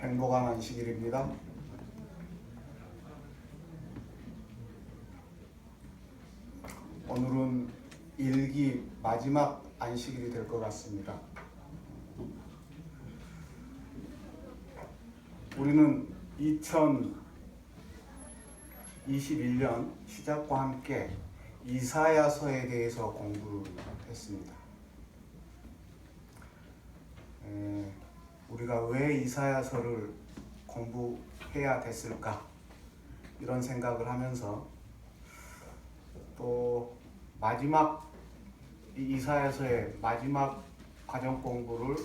행복한 안식일입니다. 오늘은 일기 마지막 안식일이 될 것 같습니다. 우리는 2021년 시작과 함께 이사야서에 대해서 공부를 했습니다. 우리가 왜 이사야서를 공부해야 됐을까? 이런 생각을 하면서 또 마지막 이사야서의 마지막 과정 공부를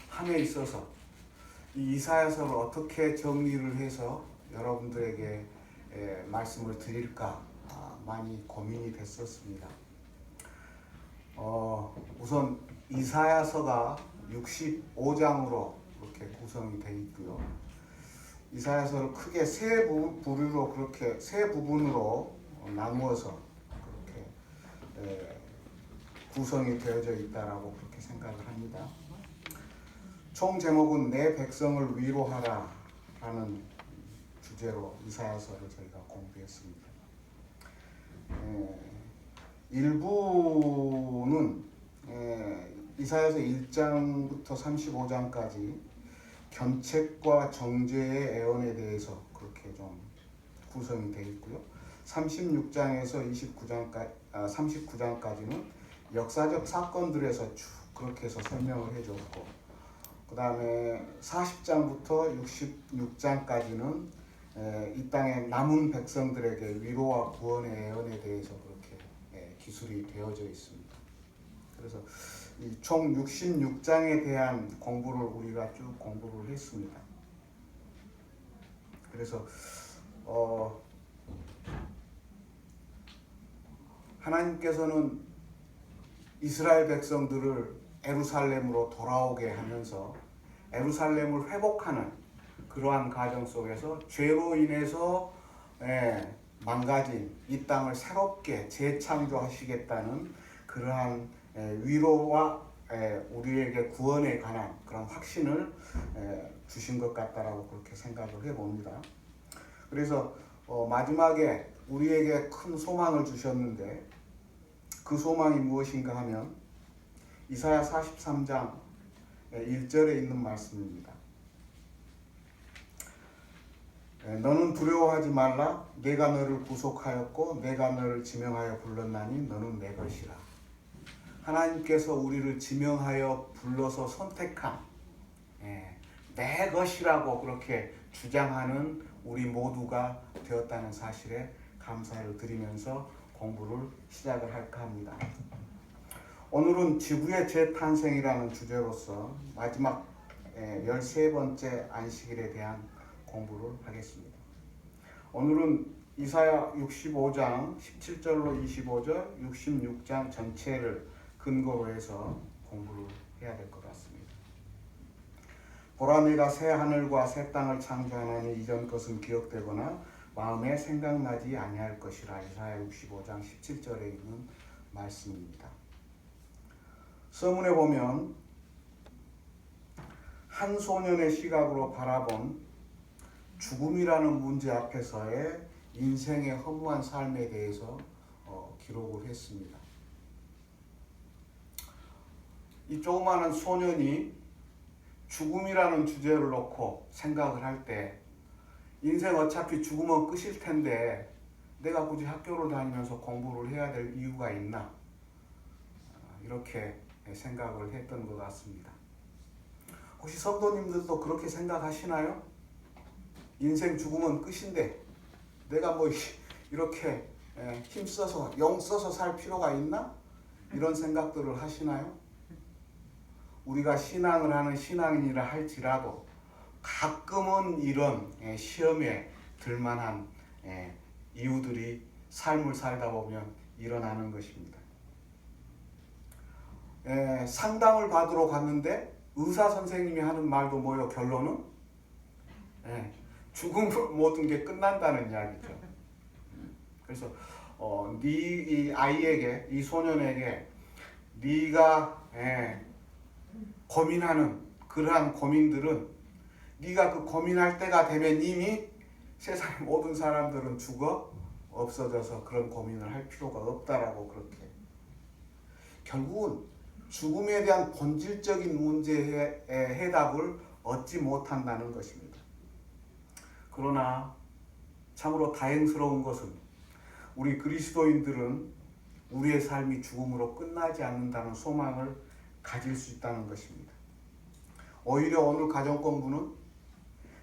함에 있어서 이 이사야서를 어떻게 정리를 해서 여러분들에게 말씀을 드릴까 많이 고민이 됐었습니다. 우선 이사야서가 65장으로 이렇게 구성이 되어 있고요. 이사야서를 크게 세 부분으로 나누어서 그렇게 구성이 되어져 있다라고 그렇게 생각을 합니다. 총 제목은 내 백성을 위로하라 라는 주제로 이사야서를 저희가 공부했습니다. 일부는 이사야서 1장부터 35장까지 견책과 정죄의 애언에 대해서 그렇게 좀 구성이 되어 있고요. 36장에서 39장까지는 역사적 사건들에서 쭉 그렇게 해서 설명을 해줬고, 그 다음에 40장부터 66장까지는 이 땅의 남은 백성들에게 위로와 구원의 애언에 대해서 그렇게 기술이 되어져 있습니다. 그래서 이 총 66장에 대한 공부를 우리가 쭉 공부를 했습니다. 그래서 하나님께서는 이스라엘 백성들을 예루살렘으로 돌아오게 하면서 예루살렘을 회복하는 그러한 과정 속에서 죄로 인해서 망가진 이 땅을 새롭게 재창조하시겠다는 그러한 위로와 우리에게 구원에 관한 그런 확신을 주신 것 같다라고 그렇게 생각을 해봅니다. 그래서 마지막에 우리에게 큰 소망을 주셨는데 그 소망이 무엇인가 하면 이사야 43장 1절에 있는 말씀입니다. 너는 두려워하지 말라. 내가 너를 구속하였고 내가 너를 지명하여 불렀나니 너는 내 것이라. 하나님께서 우리를 지명하여 불러서 선택한 내 것이라고 그렇게 주장하는 우리 모두가 되었다는 사실에 감사를 드리면서 공부를 시작을 할까 합니다. 오늘은 지구의 재탄생이라는 주제로서 마지막 13번째 안식일에 대한 공부를 하겠습니다. 오늘은 이사야 65장 17절로 25절, 66장 전체를 근거로 해서 공부를 해야 될 것 같습니다. 보라, 내가 새 하늘과 새 땅을 창조하나니 이전 것은 기억되거나 마음에 생각나지 아니할 것이라. 이사야 65장 17절에 있는 말씀입니다. 서문에 보면 한 소년의 시각으로 바라본 죽음이라는 문제 앞에서의 인생의 허무한 삶에 대해서 기록을 했습니다. 이 조그마한 소년이 죽음이라는 주제를 놓고 생각을 할 때 인생 어차피 죽으면 끝일 텐데 내가 굳이 학교를 다니면서 공부를 해야 될 이유가 있나, 이렇게 생각을 했던 것 같습니다. 혹시 성도님들도 그렇게 생각하시나요? 인생 죽으면 끝인데 내가 뭐 이렇게 힘써서 영 써서 살 필요가 있나? 이런 생각들을 하시나요? 우리가 신앙을 하는 신앙인이라 할지라도 가끔은 이런 시험에 들만한 이유들이 삶을 살다 보면 일어나는 것입니다. 상담을 받으러 갔는데 의사 선생님이 하는 말도 뭐예요? 결론은 죽음으로 모든 게 끝난다는 이야기죠. 그래서 이 아이에게, 이 소년에게 네가 고민하는 그러한 고민들은 네가 그 고민할 때가 되면 이미 세상의 모든 사람들은 죽어 없어져서 그런 고민을 할 필요가 없다라고 그렇게. 결국은 죽음에 대한 본질적인 문제의 해답을 얻지 못한다는 것입니다. 그러나 참으로 다행스러운 것은 우리 그리스도인들은 우리의 삶이 죽음으로 끝나지 않는다는 소망을 가질 수 있다는 것입니다. 오히려 오늘 가정권부는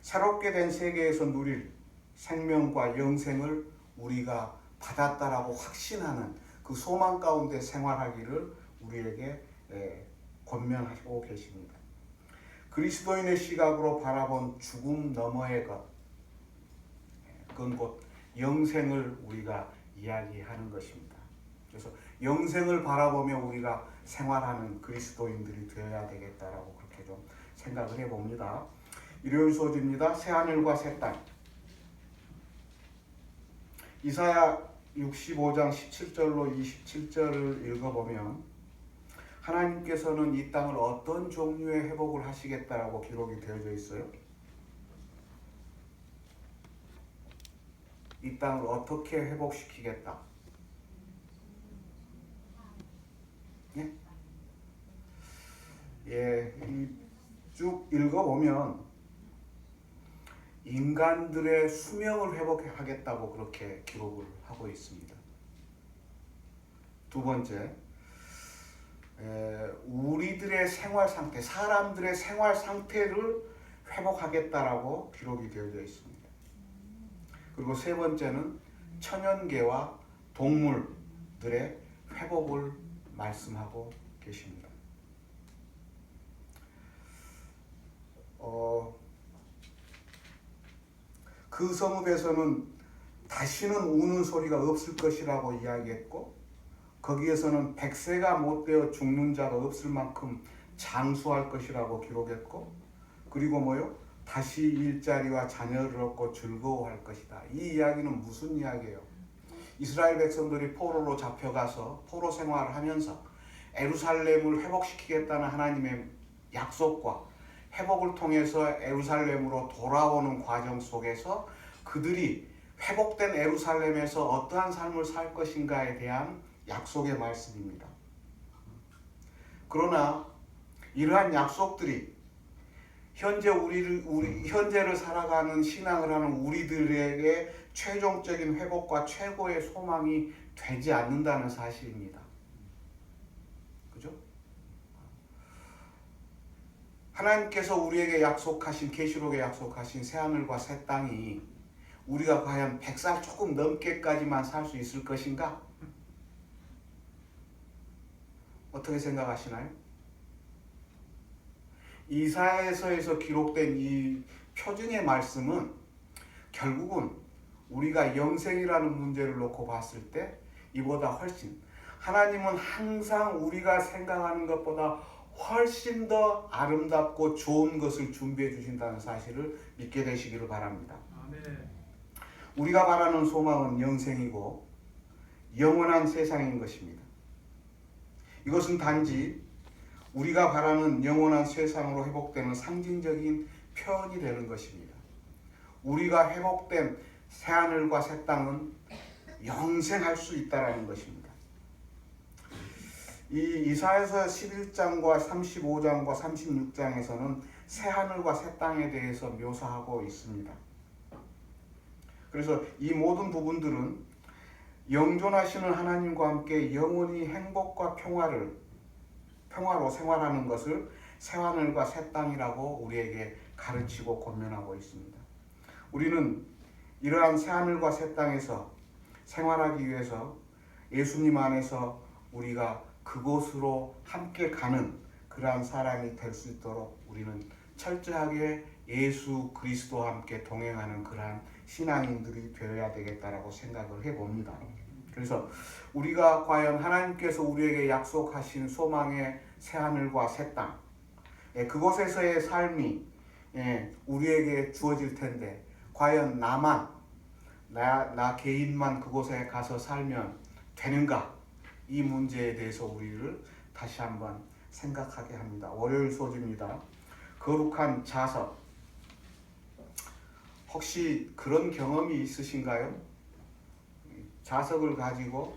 새롭게 된 세계에서 누릴 생명과 영생을 우리가 받았다라고 확신하는 그 소망 가운데 생활하기를 우리에게 권면하고 계십니다. 그리스도인의 시각으로 바라본 죽음 너머의 것, 그건 곧 영생을 우리가 이야기하는 것입니다. 그래서 영생을 바라보며 우리가 생활하는 그리스도인들이 되어야 되겠다라고 그렇게 좀 생각을 해봅니다. 일요일 소주입니다. 새하늘과 새 땅. 이사야 65장 17절로 27절을 읽어보면 하나님께서는 이 땅을 어떤 종류의 회복을 하시겠다라고 기록이 되어져 있어요. 이 땅을 어떻게 회복시키겠다. 네? 쭉 읽어보면 인간들의 수명을 회복하겠다고 그렇게 기록을 하고 있습니다. 두 번째, 우리들의 생활 상태, 사람들의 생활 상태를 회복하겠다라고 기록이 되어져 있습니다. 그리고 세 번째는 천연계와 동물들의 회복을 말씀하고 계십니다. 그 성읍에서는 다시는 우는 소리가 없을 것이라고 이야기했고, 거기에서는 백세가 못되어 죽는 자가 없을 만큼 장수할 것이라고 기록했고, 그리고 뭐요? 다시 일자리와 자녀를 얻고 즐거워할 것이다. 이 이야기는 무슨 이야기예요? 이스라엘 백성들이 포로로 잡혀가서 포로 생활을 하면서 예루살렘을 회복시키겠다는 하나님의 약속과 회복을 통해서 예루살렘으로 돌아오는 과정 속에서 그들이 회복된 예루살렘에서 어떠한 삶을 살 것인가에 대한 약속의 말씀입니다. 그러나 이러한 약속들이 현재를 살아가는 신앙을 하는 우리들에게 최종적인 회복과 최고의 소망이 되지 않는다는 사실입니다. 그죠? 하나님께서 우리에게 약속하신, 계시록에 약속하신 새하늘과 새 땅이 우리가 과연 100살 조금 넘게까지만 살 수 있을 것인가? 어떻게 생각하시나요? 이사야서에서 기록된 이 표징의 말씀은 결국은 우리가 영생이라는 문제를 놓고 봤을 때 이보다 훨씬, 하나님은 항상 우리가 생각하는 것보다 훨씬 더 아름답고 좋은 것을 준비해 주신다는 사실을 믿게 되시기를 바랍니다. 아멘. 우리가 바라는 소망은 영생이고 영원한 세상인 것입니다. 이것은 단지 우리가 바라는 영원한 세상으로 회복되는 상징적인 표현이 되는 것입니다. 우리가 회복된 새하늘과 새 땅은 영생할 수 있다는 것입니다. 이 이사야서 11장과 35장과 36장에서는 새하늘과 새 땅에 대해서 묘사하고 있습니다. 그래서 이 모든 부분들은 영존하시는 하나님과 함께 영원히 행복과 평화로 생활하는 것을 새하늘과 새 땅이라고 우리에게 가르치고 권면하고 있습니다. 우리는 이러한 새하늘과 새 땅에서 생활하기 위해서 예수님 안에서 우리가 그곳으로 함께 가는 그러한 사람이 될 수 있도록 우리는 철저하게 예수 그리스도와 함께 동행하는 그러한 신앙인들이 되어야 되겠다라고 생각을 해봅니다. 그래서 우리가 과연 하나님께서 우리에게 약속하신 소망의 새하늘과 새 땅, 그곳에서의 삶이 우리에게 주어질 텐데 과연 나 개인만 그곳에 가서 살면 되는가? 이 문제에 대해서 우리를 다시 한번 생각하게 합니다. 월요일 소주입니다. 거룩한 자석. 혹시 그런 경험이 있으신가요? 자석을 가지고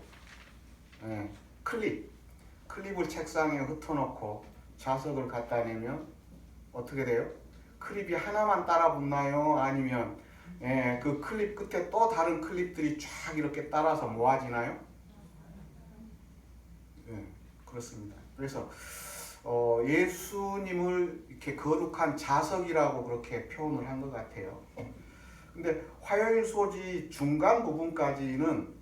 예, 클립을 책상에 흩어놓고 자석을 갖다 내면 어떻게 돼요? 클립이 하나만 따라 붙나요? 아니면 그 클립 끝에 또 다른 클립들이 쫙 이렇게 따라서 모아지나요? 예, 그렇습니다. 그래서 예수님을 이렇게 거룩한 자석이라고 그렇게 표현을 한 것 같아요. 근데 화요일 소지 중간 부분까지는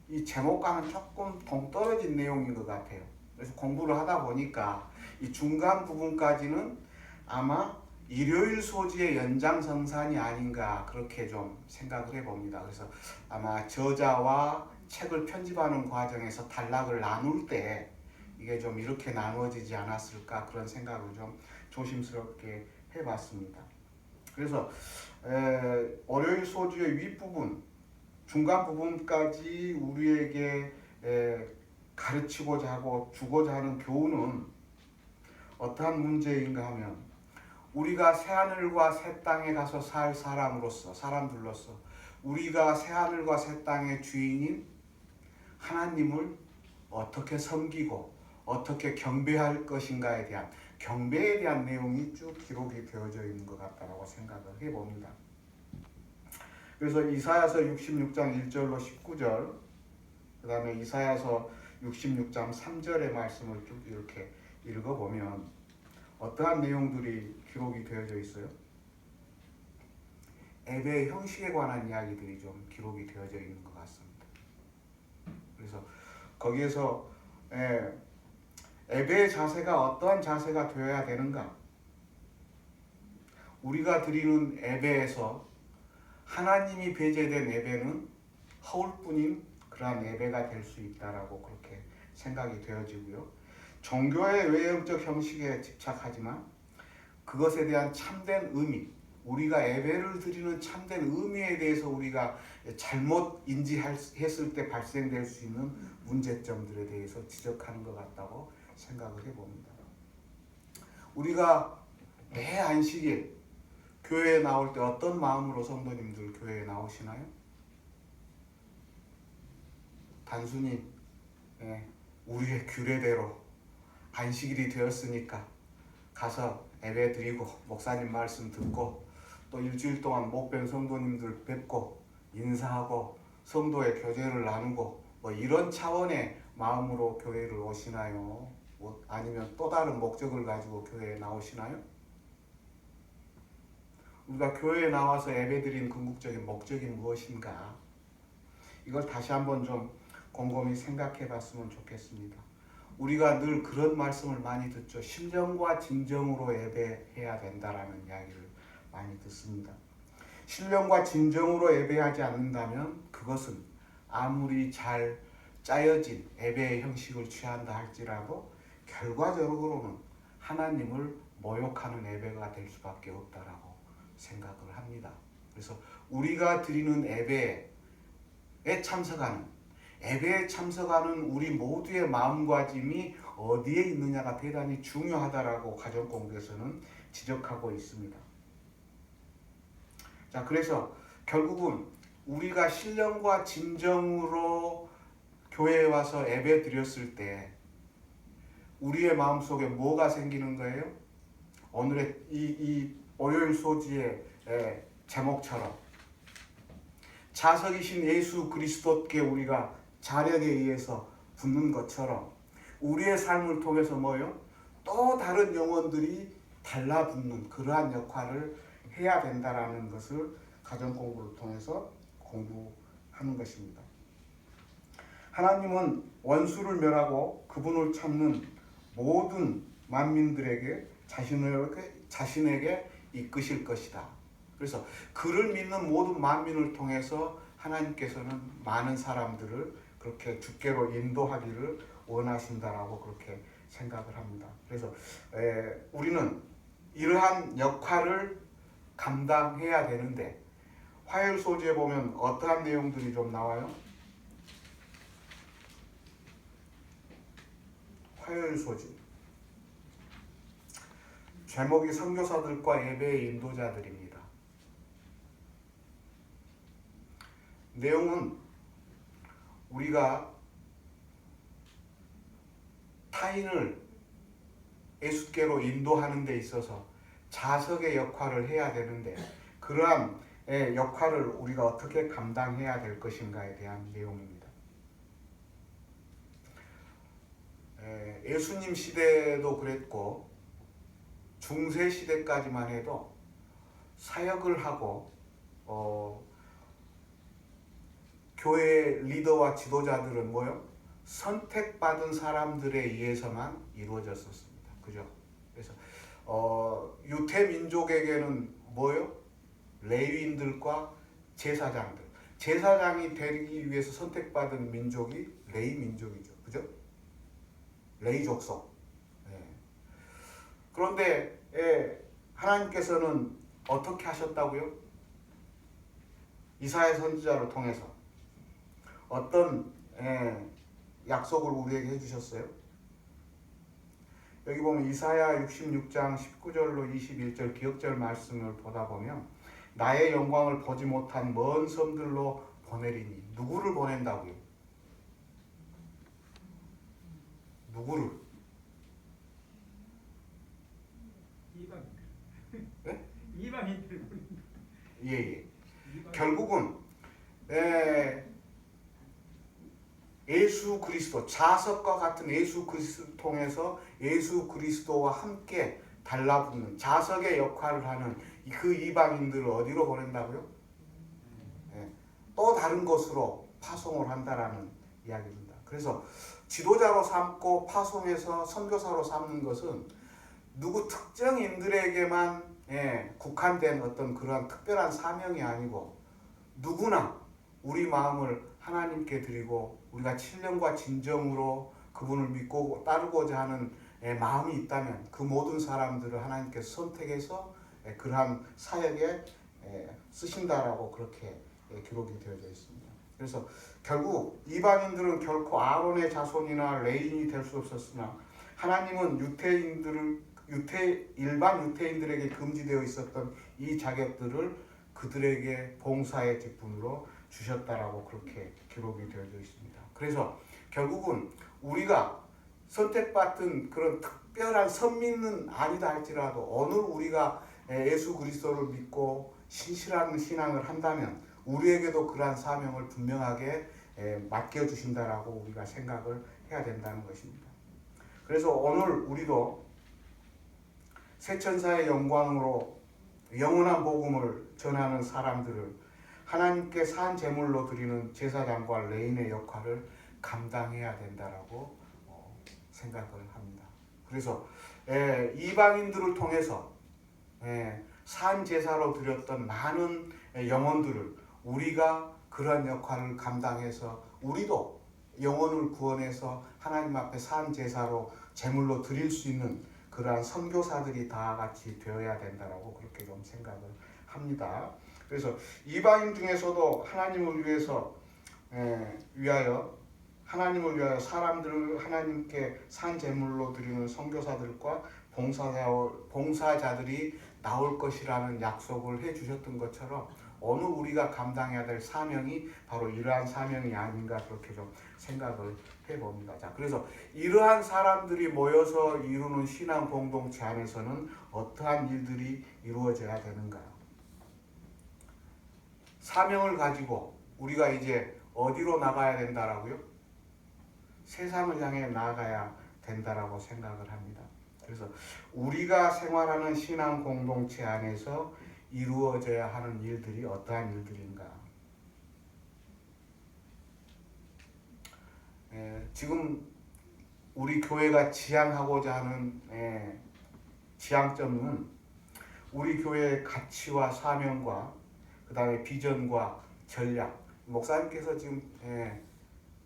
이 제목과는 조금 동떨어진 내용인 것 같아요. 그래서 공부를 하다 보니까 이 중간 부분까지는 아마 일요일 소지의 연장선상이 아닌가 그렇게 좀 생각을 해봅니다. 그래서 아마 저자와 책을 편집하는 과정에서 단락을 나눌 때 이게 좀 이렇게 나누어지지 않았을까 그런 생각을 좀 조심스럽게 해봤습니다. 그래서 월요일 소주의 윗부분, 중간 부분까지 우리에게 가르치고자 하고 주고자 하는 교훈은 어떠한 문제인가 하면 우리가 새하늘과 새 땅에 가서 살 사람들로서 우리가 새하늘과 새 땅의 주인인 하나님을 어떻게 섬기고 어떻게 경배할 것인가에 대한 경배에 대한 내용이 쭉 기록이 되어져 있는 것 같다고 생각을 해봅니다. 그래서 이사야서 66장 1절로 19절, 그 다음에 이사야서 66장 3절의 말씀을 쭉 이렇게 읽어보면 어떠한 내용들이 기록이 되어져 있어요? 예배의 형식에 관한 이야기들이 좀 기록이 되어져 있는 것 같습니다. 그래서 거기에서 예배의 자세가 어떠한 자세가 되어야 되는가? 우리가 드리는 예배에서 하나님이 배제된 예배는 허울뿐인 그러한 예배가 될 수 있다라고 그렇게 생각이 되어지고요. 종교의 외형적 형식에 집착하지만 그것에 대한 참된 의미, 우리가 예배를 드리는 참된 의미에 대해서 우리가 잘못 인지했을 때 발생될 수 있는 문제점들에 대해서 지적하는 것 같다고 생각을 해봅니다. 우리가 매 안식일 교회에 나올 때 어떤 마음으로 성도님들 교회에 나오시나요? 단순히 우리의 규례대로 안식일이 되었으니까 가서 예배 드리고 목사님 말씀 듣고 또 일주일 동안 목변 성도님들 뵙고 인사하고 성도의 교제를 나누고 뭐 이런 차원의 마음으로 교회를 오시나요? 아니면 또 다른 목적을 가지고 교회에 나오시나요? 우리가 교회에 나와서 예배드린 궁극적인 목적이 무엇인가? 이걸 다시 한번 좀 곰곰이 생각해 봤으면 좋겠습니다. 우리가 늘 그런 말씀을 많이 듣죠. 신령과 진정으로 예배해야 된다라는 이야기를 많이 듣습니다. 신령과 진정으로 예배하지 않는다면 그것은 아무리 잘 짜여진 예배의 형식을 취한다 할지라도 결과적으로는 하나님을 모욕하는 예배가 될 수밖에 없다라고 생각을 합니다. 그래서 우리가 드리는 예배에 참석하는 우리 모두의 마음가짐이 어디에 있느냐가 대단히 중요하다라고 가정공부에서는 지적하고 있습니다. 자, 그래서 결국은 우리가 신령과 진정으로 교회에 와서 예배 드렸을 때 우리의 마음속에 뭐가 생기는 거예요? 오늘의 이 월요일 소지의 제목처럼 자석이신 예수 그리스도께 우리가 자력에 의해서 붙는 것처럼 우리의 삶을 통해서 뭐요? 또 다른 영혼들이 달라붙는 그러한 역할을 해야 된다라는 것을 가정공부를 통해서 공부하는 것입니다. 하나님은 원수를 멸하고 그분을 찾는 모든 만민들에게 자신에게 이끄실 것이다. 그래서 그를 믿는 모든 만민을 통해서 하나님께서는 많은 사람들을 그렇게 주께로 인도하기를 원하신다라고 그렇게 생각을 합니다. 그래서 우리는 이러한 역할을 감당해야 되는데 화요일 소지에 보면 어떠한 내용들이 좀 나와요? 화요일 소지 제목이 선교사들과 예배의 인도자들입니다. 내용은 우리가 타인을 예수께로 인도하는 데 있어서 자석의 역할을 해야 되는데 그러한 역할을 우리가 어떻게 감당해야 될 것인가에 대한 내용입니다. 예수님 시대도 그랬고 중세 시대까지만 해도 사역을 하고 교회 리더와 지도자들은 뭐요? 선택받은 사람들에 의해서만 이루어졌었습니다. 그죠? 그래서 유대 민족에게는 뭐요? 레위인들과 제사장들. 제사장이 되기 위해서 선택받은 민족이 레위 민족이죠. 그죠? 레위 족속. 그런데 하나님께서는 어떻게 하셨다고요? 이사야 선지자를 통해서 어떤 약속을 우리에게 해주셨어요? 여기 보면 이사야 66장 19절로 21절 기억절 말씀을 보다 보면 나의 영광을 보지 못한 먼 섬들로 보내리니 누구를 보낸다고요? 누구를? 이방인들. 네? 이방인들 보낸다. 예. 결국은 예수 그리스도, 자석과 같은 예수 그리스도를 통해서 예수 그리스도와 함께 달라붙는 자석의 역할을 하는 그 이방인들을 어디로 보낸다고요? 또 다른 곳으로 파송을 한다라는 이야기입니다. 그래서 지도자로 삼고 파송해서 선교사로 삼는 것은 누구 특정인들에게만 국한된 어떤 그러한 특별한 사명이 아니고 누구나 우리 마음을 하나님께 드리고 우리가 신령과 진정으로 그분을 믿고 따르고자 하는 마음이 있다면 그 모든 사람들을 하나님께서 선택해서 그러한 사역에 쓰신다라고 그렇게 기록이 되어져 있습니다. 그래서 결국 이방인들은 결코 아론의 자손이나 레인이 될 수 없었으나 하나님은 일반 유태인들에게 금지되어 있었던 이 자격들을 그들에게 봉사의 직분으로 주셨다라고 그렇게 기록이 되어져 있습니다. 그래서 결국은 우리가 선택받은 그런 특별한 선민은 아니다 할지라도 오늘 우리가 예수 그리스도를 믿고 신실한 신앙을 한다면 우리에게도 그러한 사명을 분명하게 맡겨주신다라고 우리가 생각을 해야 된다는 것입니다. 그래서 오늘 우리도 새천사의 영광으로 영원한 복음을 전하는 사람들을 하나님께 산 제물로 드리는 제사장과 레인의 역할을 감당해야 된다라고 생각을 합니다. 그래서 이방인들을 통해서 산 제사로 드렸던 많은 영혼들을 우리가 그런 역할을 감당해서 우리도 영혼을 구원해서 하나님 앞에 산 제사로 제물로 드릴 수 있는 그러한 선교사들이 다 같이 되어야 된다라고 그렇게 좀 생각을 합니다. 그래서 이방인 중에서도 하나님을 위하여 사람들을 하나님께 산 제물로 드리는 선교사들과 봉사자들이 나올 것이라는 약속을 해주셨던 것처럼 오늘 우리가 감당해야 될 사명이 바로 이러한 사명이 아닌가 그렇게 좀 생각을 해봅니다. 자, 그래서 이러한 사람들이 모여서 이루는 신앙 공동체 안에서는 어떠한 일들이 이루어져야 되는가요? 사명을 가지고 우리가 이제 어디로 나가야 된다라고요? 세상을 향해 나아가야 된다라고 생각을 합니다. 그래서 우리가 생활하는 신앙 공동체 안에서 이루어져야 하는 일들이 어떠한 일들인가? 지금 우리 교회가 지향하고자 하는 지향점은 우리 교회의 가치와 사명과 그 다음에 비전과 전략. 목사님께서 지금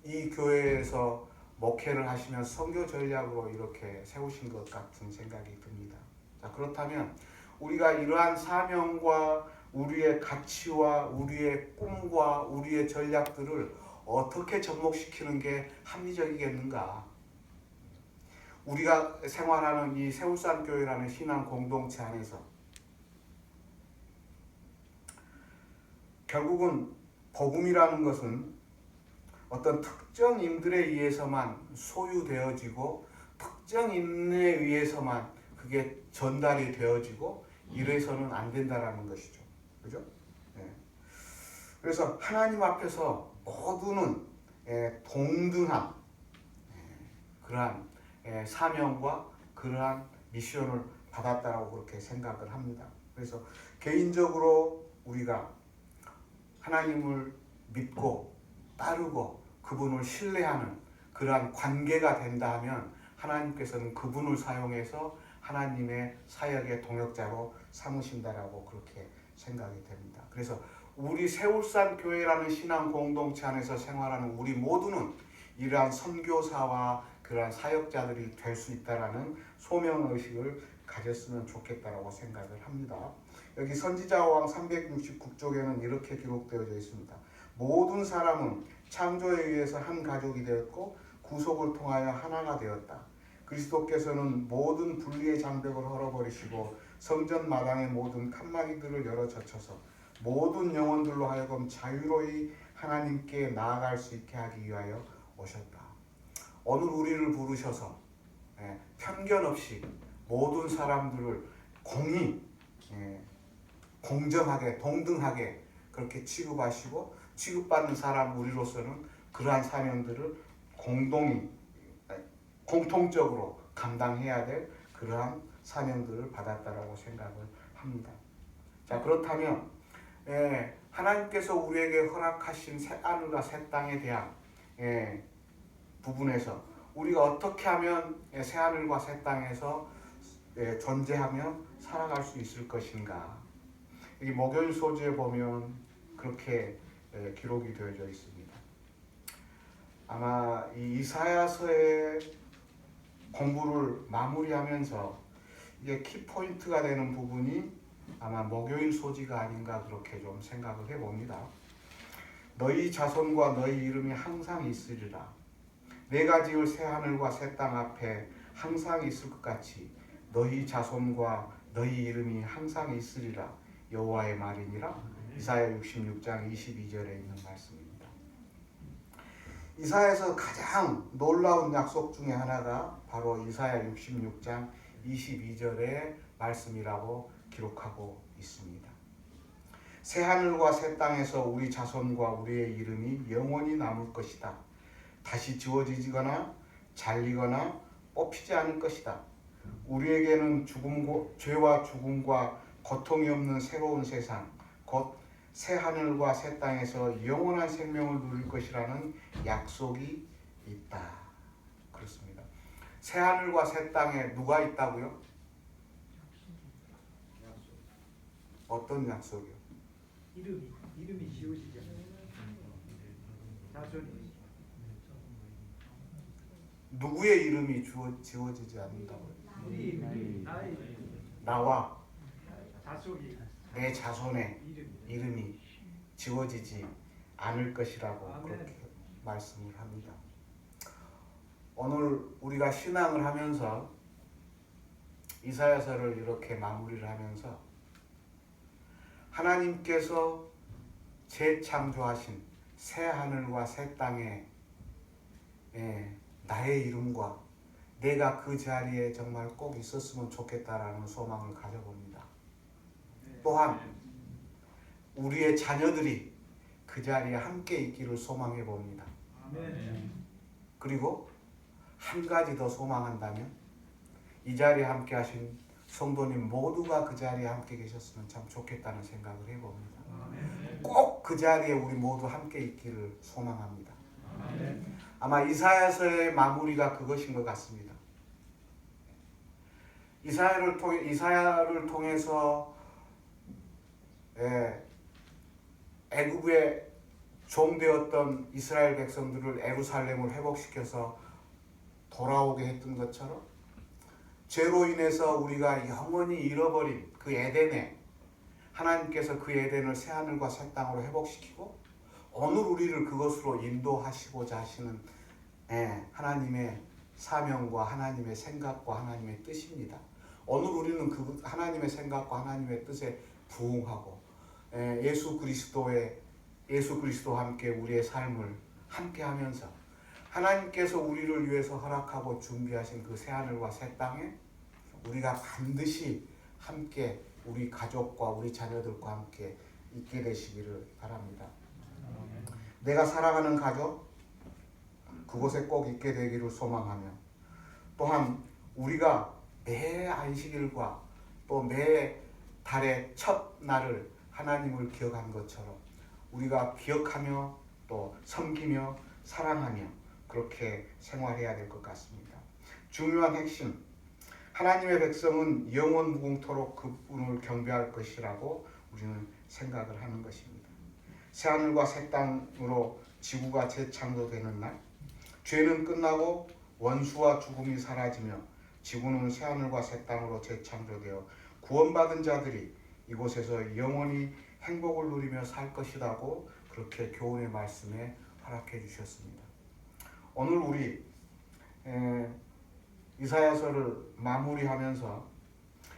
이 교회에서 목회를 하시면 선교 전략으로 이렇게 세우신 것 같은 생각이 듭니다. 자, 그렇다면 우리가 이러한 사명과 우리의 가치와 우리의 꿈과 우리의 전략들을 어떻게 접목시키는 게 합리적이겠는가? 우리가 생활하는 이 세울산교회라는 신앙 공동체 안에서 결국은 복음이라는 것은 어떤 특정 인들에 의해서만 소유되어지고 특정 인에 의해서만 그게 전달이 되어지고 이래서는 안 된다라는 것이죠. 그죠? 예. 그래서 하나님 앞에서 모두는 동등한 그러한 사명과 그러한 미션을 받았다라고 그렇게 생각을 합니다. 그래서 개인적으로 우리가 하나님을 믿고 따르고 그분을 신뢰하는 그러한 관계가 된다 하면 하나님께서는 그분을 사용해서 하나님의 사역의 동역자로 삼으신다라고 그렇게 생각이 됩니다. 그래서 우리 세울산 교회라는 신앙 공동체 안에서 생활하는 우리 모두는 이러한 선교사와 그러한 사역자들이 될 수 있다라는 소명의식을 가졌으면 좋겠다라고 생각을 합니다. 여기 선지자왕 369쪽에는 이렇게 기록되어져 있습니다. 모든 사람은 창조에 의해서 한 가족이 되었고 구속을 통하여 하나가 되었다. 그리스도께서는 모든 분리의 장벽을 헐어버리시고 성전 마당의 모든 칸막이들을 열어 젖혀서 모든 영혼들로 하여금 자유로이 하나님께 나아갈 수 있게 하기 위하여 오셨다. 오늘 우리를 부르셔서 편견 없이 모든 사람들을 공히 공정하게 동등하게 그렇게 취급하시고 취급받는 사람 우리로서는 그러한 사명들을 공통적으로 감당해야 될 그러한 사명들을 받았다라고 생각을 합니다. 자, 그렇다면 하나님께서 우리에게 허락하신 새 하늘과 새 땅에 대한 부분에서 우리가 어떻게 하면 새 하늘과 새 땅에서 존재하며 살아갈 수 있을 것인가? 이 목요일 소지에 보면 그렇게 기록이 되어져 있습니다. 아마 이 이사야서의 공부를 마무리하면서 이게 키포인트가 되는 부분이 아마 목요일 소지가 아닌가 그렇게 좀 생각을 해봅니다. 너희 자손과 너희 이름이 항상 있으리라. 내가 지을 새 하늘과 새 땅 앞에 항상 있을 것 같이 너희 자손과 너희 이름이 항상 있으리라. 여호와의 말이니라. 이사야 66장 22절에 있는 말씀입니다. 이사야에서 가장 놀라운 약속 중에 하나가 바로 이사야 66장 22절의 말씀이라고 기록하고 있습니다. 새 하늘과 새 땅에서 우리 자손과 우리의 이름이 영원히 남을 것이다. 다시 지워지거나 잘리거나 뽑히지 않을 것이다. 우리에게는 죄와 죽음과 고통이 없는 새로운 세상, 곧 새 하늘과 새 땅에서 영원한 생명을 누릴 것이라는 약속이 있다. 그렇습니다. 새 하늘과 새 땅에 누가 있다고요? 어떤 약속이요? 이름이 지워지지 않아요. 자손이 누구의 이름이 지워지지 않는다고요? 우리 나와 자손이 내 자손의 이름이 지워지지 않을 것이라고 아멘. 그렇게 말씀을 합니다. 오늘 우리가 신앙을 하면서 이사야서를 이렇게 마무리를 하면서 하나님께서 재창조하신 새 하늘과 새 땅에 나의 이름과 내가 그 자리에 정말 꼭 있었으면 좋겠다라는 소망을 가져봅니다. 또한 우리의 자녀들이 그 자리에 함께 있기를 소망해 봅니다. 그리고 한 가지 더 소망한다면 이 자리에 함께 하신 성도님 모두가 그 자리에 함께 계셨으면 참 좋겠다는 생각을 해봅니다. 꼭 그 자리에 우리 모두 함께 있기를 소망합니다. 아마 이사야서의 마무리가 그것인 것 같습니다. 이사야를 통해서 애굽의 종되었던 이스라엘 백성들을 예루살렘을 회복시켜서 돌아오게 했던 것처럼 죄로 인해서 우리가 영원히 잃어버린 그 에덴에 하나님께서 그 에덴을 새 하늘과 새 땅으로 회복시키고 오늘 우리를 그것으로 인도하시고자 하시는 하나님의 사명과 하나님의 생각과 하나님의 뜻입니다. 오늘 우리는 그 하나님의 생각과 하나님의 뜻에 부응하고 예수 그리스도의 예수 그리스도와 함께 우리의 삶을 함께 하면서 하나님께서 우리를 위해서 허락하고 준비하신 그 새하늘과 새 땅에 우리가 반드시 함께 우리 가족과 우리 자녀들과 함께 있게 되시기를 바랍니다. 내가 사랑하는 가족 그곳에 꼭 있게 되기를 소망하며 또한 우리가 매 안식일과 또 매 달의 첫 날을 하나님을 기억한 것처럼 우리가 기억하며 또 섬기며 사랑하며 그렇게 생활해야 될 것 같습니다. 중요한 핵심, 하나님의 백성은 영원 무궁토록 그분을 경배할 것이라고 우리는 생각을 하는 것입니다. 새하늘과 새 땅으로 지구가 재창조되는 날, 죄는 끝나고 원수와 죽음이 사라지며 지구는 새하늘과 새 땅으로 재창조되어 구원받은 자들이 이곳에서 영원히 행복을 누리며 살 것이라고 그렇게 교훈의 말씀에 허락해 주셨습니다. 오늘 우리 이사야서를 마무리하면서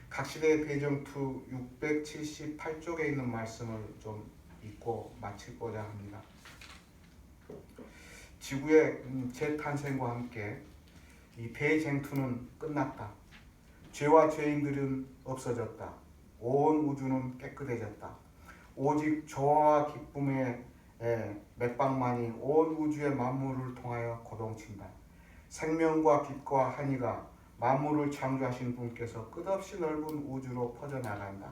각시대의 배정투 678쪽에 있는 말씀을 좀 읽고 마치고자 합니다. 지구의 재탄생과 함께 이 대쟁투는 끝났다. 죄와 죄인들은 없어졌다. 온 우주는 깨끗해졌다. 오직 조화와 기쁨의 맥박만이 온 우주의 만물을 통하여 고동친다. 생명과 빛과 한이가 만물을 창조하신 분께서 끝없이 넓은 우주로 퍼져나간다.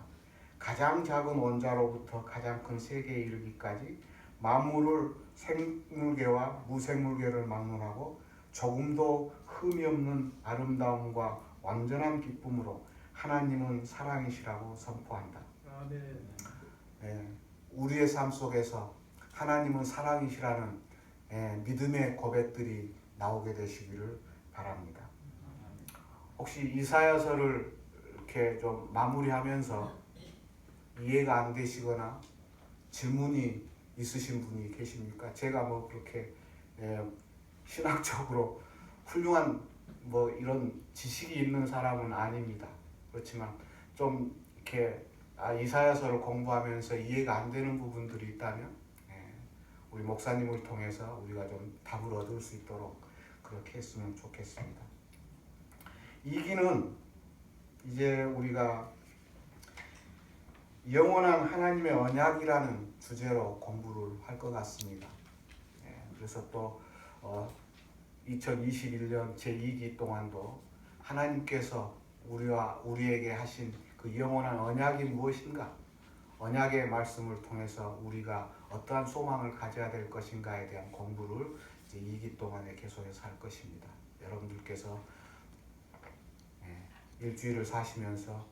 가장 작은 원자로부터 가장 큰 세계에 이르기까지 만물을 생물계와 무생물계를 막론하고 조금도 흠이 없는 아름다움과 완전한 기쁨으로 하나님은 사랑이시라고 선포한다. 아멘. 우리의 삶 속에서 하나님은 사랑이시라는 믿음의 고백들이 나오게 되시기를 바랍니다. 혹시 이사야서를 이렇게 좀 마무리하면서 이해가 안 되시거나 질문이 있으신 분이 계십니까? 제가 뭐 그렇게 신학적으로 훌륭한 뭐 이런 지식이 있는 사람은 아닙니다. 그렇지만 좀 이렇게 이사야서를 공부하면서 이해가 안 되는 부분들이 있다면 우리 목사님을 통해서 우리가 좀 답을 얻을 수 있도록 그렇게 했으면 좋겠습니다. 2기는 이제 우리가 영원한 하나님의 언약이라는 주제로 공부를 할 것 같습니다. 그래서 또 2021년 제2기 동안도 하나님께서 우리에게 하신 그 영원한 언약이 무엇인가? 언약의 말씀을 통해서 우리가 어떠한 소망을 가져야 될 것인가에 대한 공부를 이제 2기 동안에 계속해서 할 것입니다. 여러분들께서 일주일을 사시면서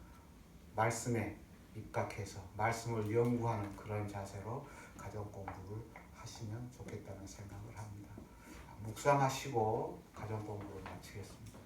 말씀에 입각해서 말씀을 연구하는 그런 자세로 가정 공부를 하시면 좋겠다는 생각을 합니다. 묵상하시고 가정 공부를 마치겠습니다.